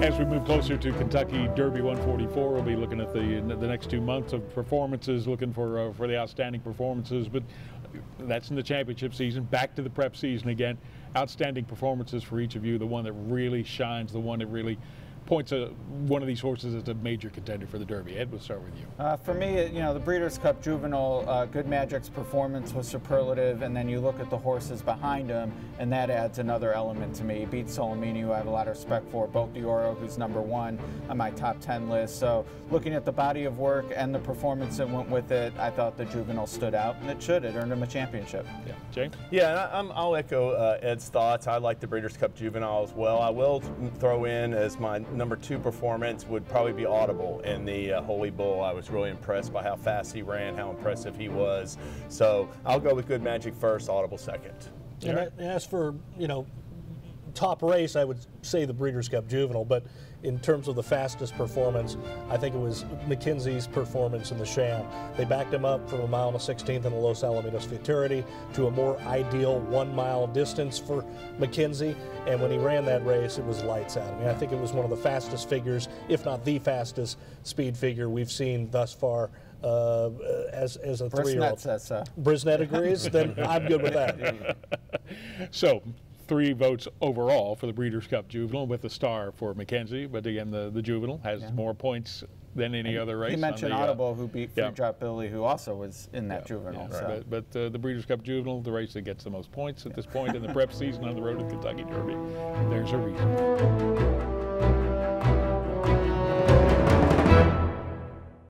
As we move closer to Kentucky Derby 144, we'll be looking at the next 2 months of performances, looking for the outstanding performances. But that's in the championship season. Back to the prep season again. Outstanding performances for each of you. The one that really shines, the one that really points one of these horses as a major contender for the Derby. Ed, we'll start with you. For me, you know, the Breeders' Cup Juvenile, Good Magic's performance was superlative, and then you look at the horses behind him, and that adds another element to me. He beat Solomini, who I have a lot of respect for, Boat d'Oro, who's #1 on my top 10 list. So looking at the body of work and the performance that went with it, I thought the Juvenile stood out, and it should. It earned him a championship. Yeah, Jay? Yeah, I'll echo Ed's thoughts. I like the Breeders' Cup Juvenile as well. I will throw in as my #2 performance would probably be Audible in the Holy Bull. I was really impressed by how fast he ran, how impressive he was. So I'll go with Good Magic first, Audible second. And as for, you know, top race, I would say the Breeders' Cup Juvenile, but in terms of the fastest performance, I think it was McKenzie's performance in the Sham. They backed him up from 1 mile and a 16th in the Los Alamitos Futurity to a more ideal 1 mile distance for McKenzie, and when he ran that race, it was lights out. I mean, I think it was one of the fastest figures, if not the fastest speed figure we've seen thus far as a 3-year-old. Brisnet says so. Brisnet agrees? Then I'm good with that. So, 3 votes overall for the Breeders' Cup Juvenile, with a star for McKenzie. But again, the Juvenile has more points than any other race. He mentioned Audible, who beat Free Drop Billy, who also was in that Juvenile. Yeah, so. But the Breeders' Cup Juvenile, the race that gets the most points at this point in the prep season on the road to the Kentucky Derby. There's a reason.